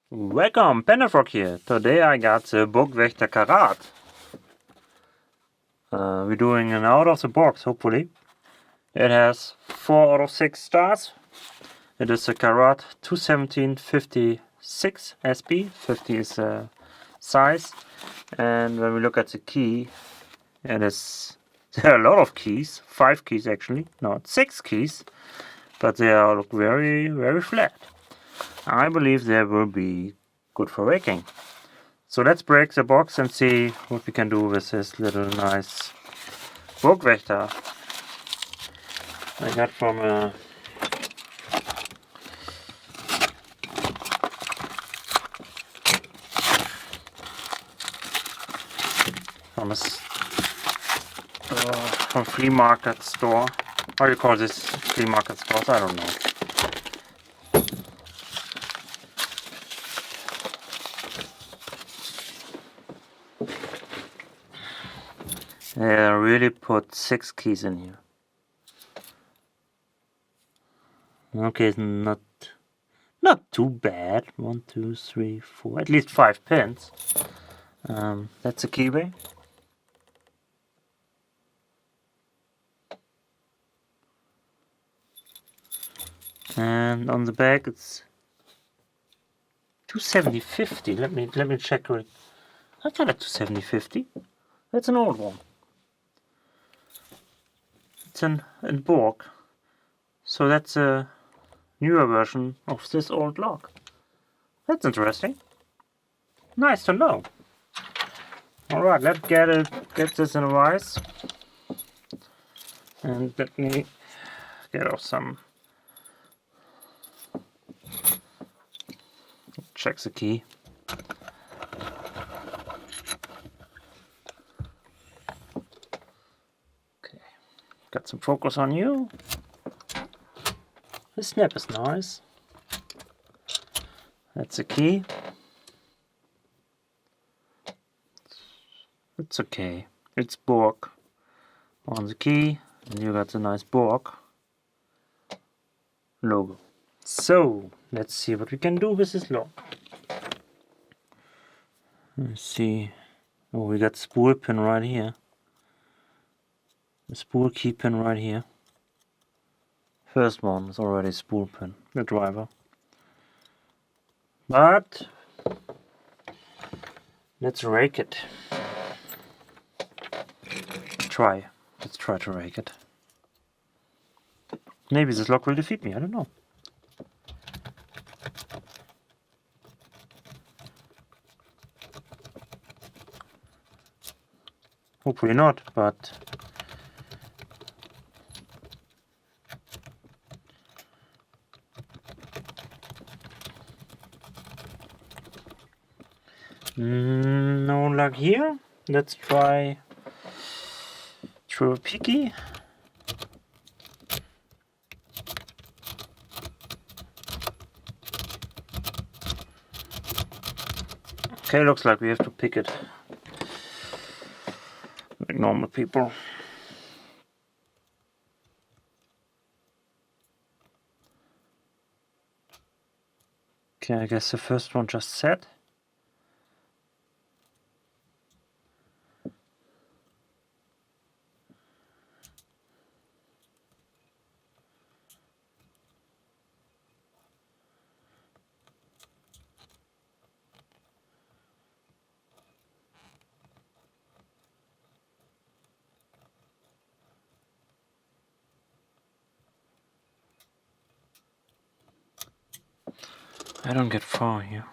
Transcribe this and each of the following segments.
Welcome, Panda-Frog here. Today I got the Burg Wächter Karat. We're doing an out of the box, hopefully. It has 4 out of 6 stars. It is a Karat 217-56 SB. 50 is the size. And when we look at the key, there are a lot of keys. 5 keys actually, not 6 keys. But they all look very, very flat. I believe they will be good for raking. So let's break the box and see what we can do with this little nice Burg Wächter I got from a flea market store. How do you call this, flea market stores? I don't know. Yeah, I really put 6 keys in here. Okay, it's not too bad. 1, 2, 3, 4, at least 5 pins. That's a keyway. And on the back it's 270-50. Let me check it. I got a 270-50. That's an old one. It's in Burg. So that's a newer version of this old lock. That's interesting. Nice to know. Alright, let's get this in a vise. And let me get off some. Check the key. Okay, got some focus on you. The snap is nice. That's the key. It's okay. It's Burg on the key, and you got the nice Burg logo. So let's see what we can do with this lock. Let's see. Oh, we got spool pin right here. The spool key pin right here. First one is already spool pin, the driver. But let's rake it. Let's try to rake it. Maybe this lock will defeat me, I don't know. Hopefully not, but no luck here. Let's try through a picky. Okay, looks like we have to pick it like normal people. Okay, I guess the first one just set. I don't get far here.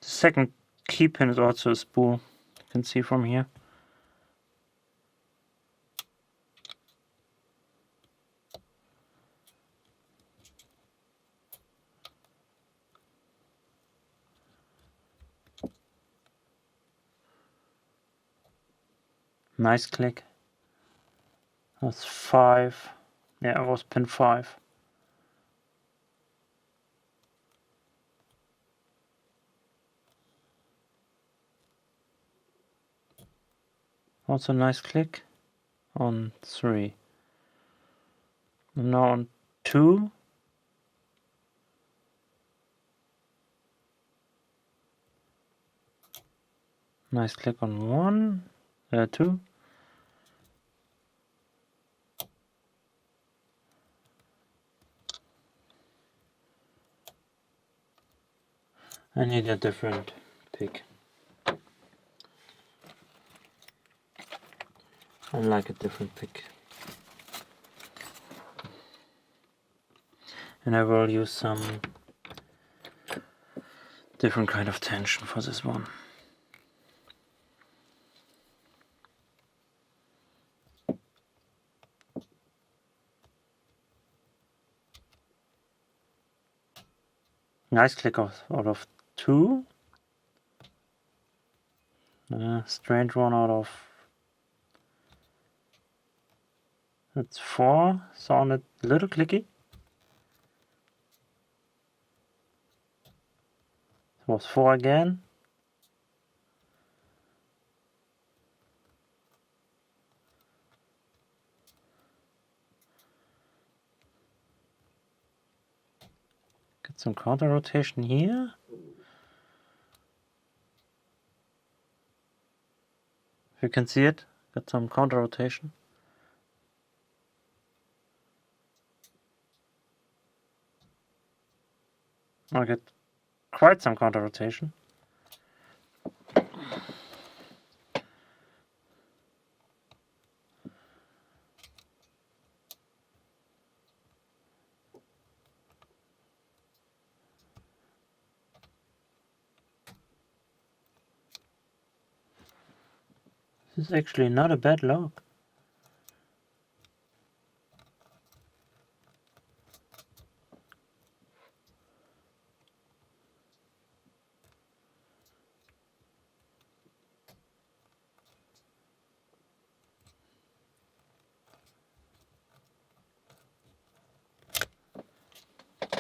The second key pin is also a spool. You can see from here. Nice click. That's 5. Yeah, it was pin 5. Also nice click on 3. And now on 2. Nice click on 1, 2. I need a different pick. I like a different pick. And I will use some different kind of tension for this one. Nice click out of 2. Strange one out of, that's 4. Sounded a little clicky. It was 4 again. Get some counter rotation here. If you can see it, got some counter rotation. I get quite some counter rotation. This is actually not a bad lock.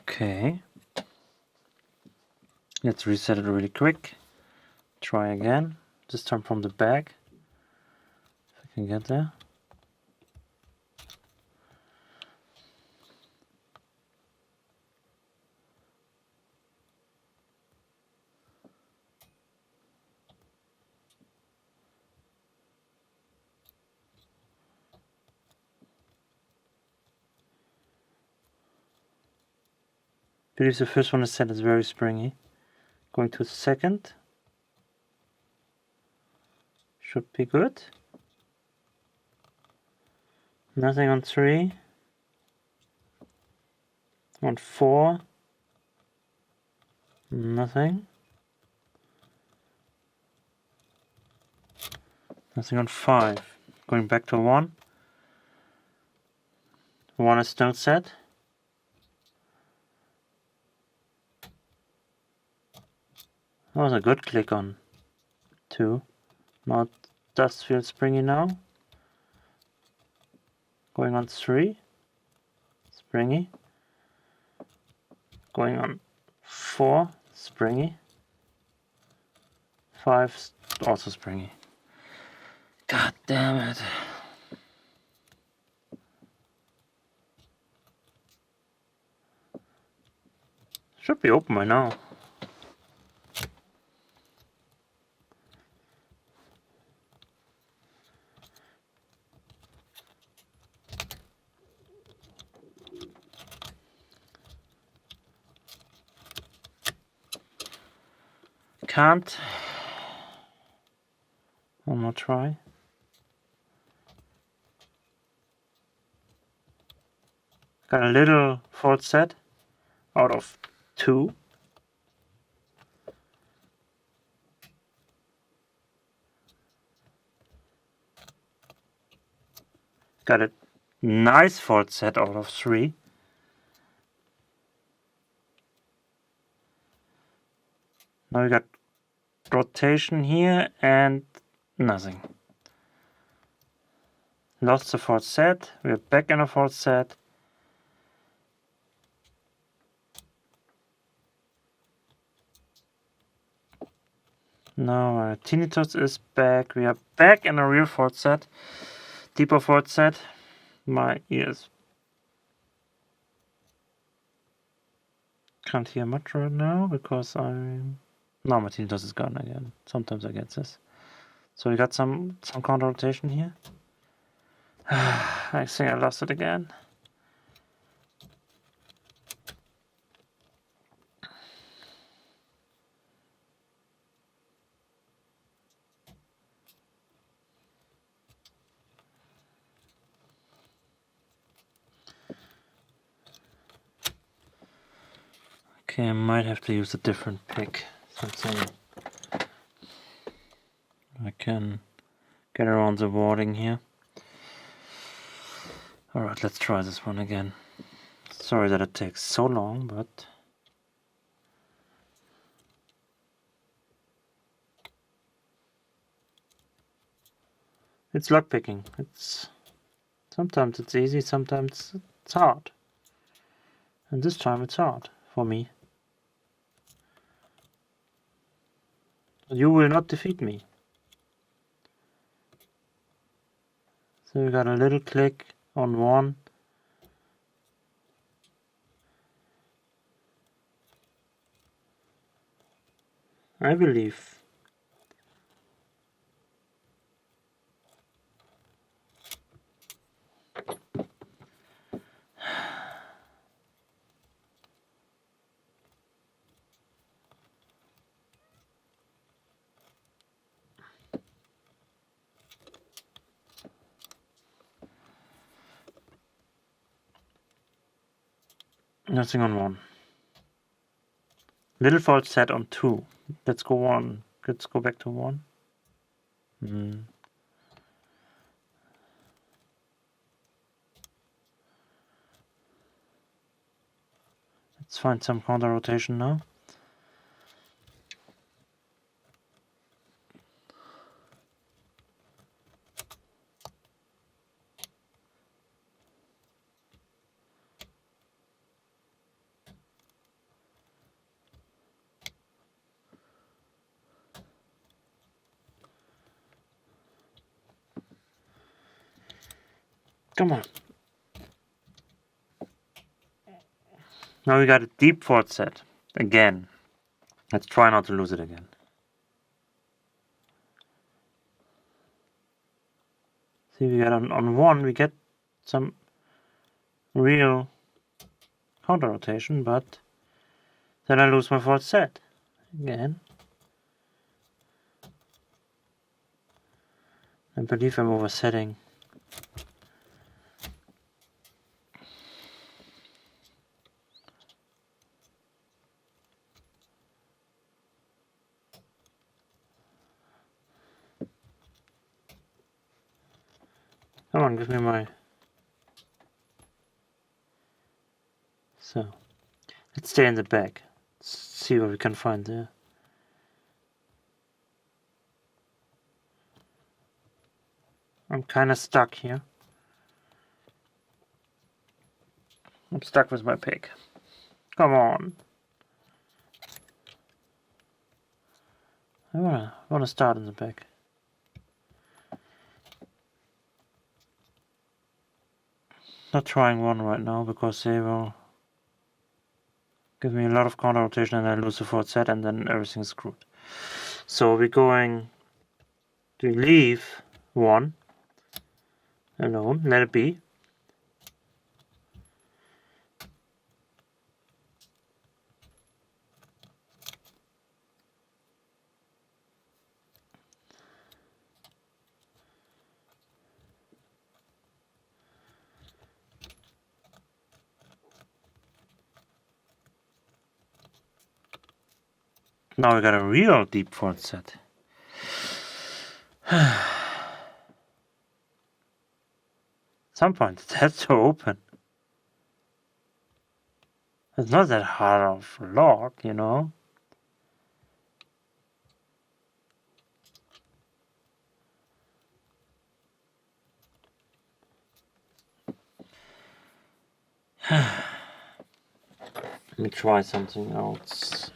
Okay, let's reset it really quick. Try again, this time from the back, if I can get there. I believe the first one is set is very springy. Going to the second. Should be good. Nothing on 3. On 4. Nothing. Nothing on 5. Going back to 1. 1 is still set. That was a good click on 2. Now it does feel springy now. Going on 3. Springy. Going on 4. Springy. 5. Also springy. God damn it. Should be open by now. Can't. One more try. Got a little fault set out of 2. Got a nice fault set out of 3. Now we got rotation here and nothing. lost the fourth set. We're back in a fourth set. Now our tinnitus is back. We are back in a real fourth set. Deeper fourth set. My ears can't hear much right now because now my tinnitus is gone again. Sometimes I get this. So we got some counter rotation here. I think I lost it again. Okay, I might have to use a different pick. Something I can get around the warding here. Alright, let's try this one again. Sorry that it takes so long, but it's lockpicking. Sometimes it's easy, sometimes it's hard. And this time it's hard for me. You will not defeat me. So we got a little click on one. I believe. Nothing on one. Little fault set on two. Let's go one. Let's go back to one. Let's find some counter rotation now. Come on. Now we got a deep fourth set. Again. Let's try not to lose it again. See, we got on one, we get some real counter rotation, but then I lose my fourth set. Again. I believe I'm oversetting. Come on, give me my... So, let's stay in the back. See what we can find there. I'm kind of stuck here. I'm stuck with my pick. Come on. I wanna start in the back. Not trying one right now because they will give me a lot of counter rotation and I lose the fourth set and then everything's screwed. So we're going to leave one alone, let it be. Now we got a real deep fourth set. Some point it has to open. It's not that hard of a lock, you know. Let me try something else.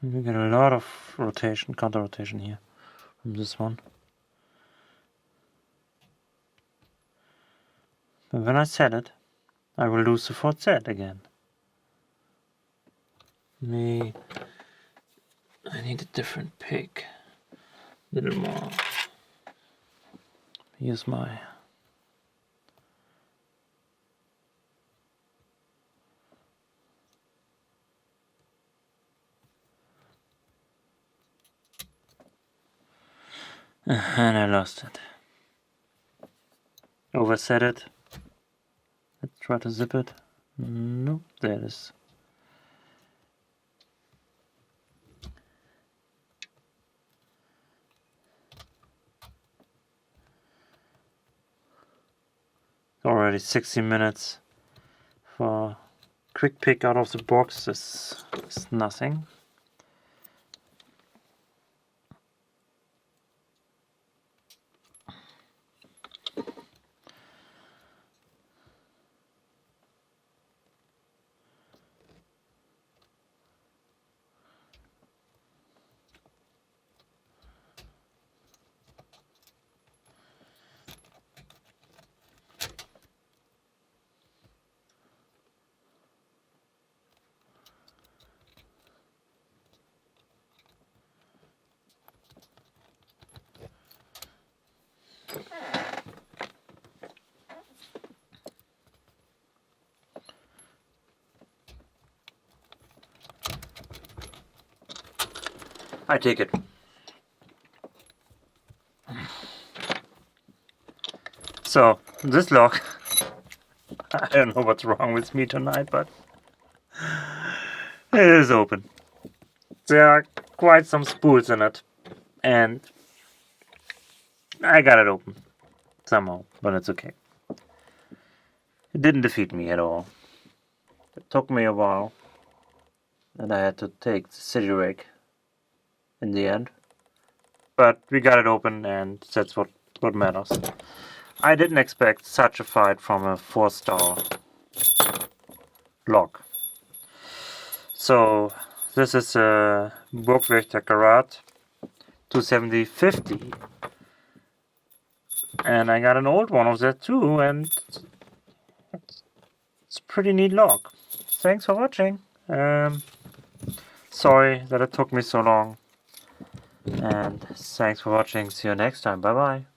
We get a lot of rotation, counter rotation here from this one. But when I set it, I will lose the 4th set again. I need a different pick. A little more. Here's my and I lost it. Overset it. Let's try to zip it. No, there it is. Already 60 minutes for quick pick out of the box is nothing. I take it. So, this lock, I don't know what's wrong with me tonight, but it is open. There are quite some spools in it, and I got it open somehow, but it's okay. It didn't defeat me at all. It took me a while, and I had to take the city rig in the end, but we got it open, and that's what matters. I didn't expect such a fight from a 4-star lock. So this is a Burg Wächter Karat 270-50, and I got an old one of that too, and it's a pretty neat lock. Thanks for watching. Sorry that it took me so long. And thanks for watching. See you next time. Bye bye.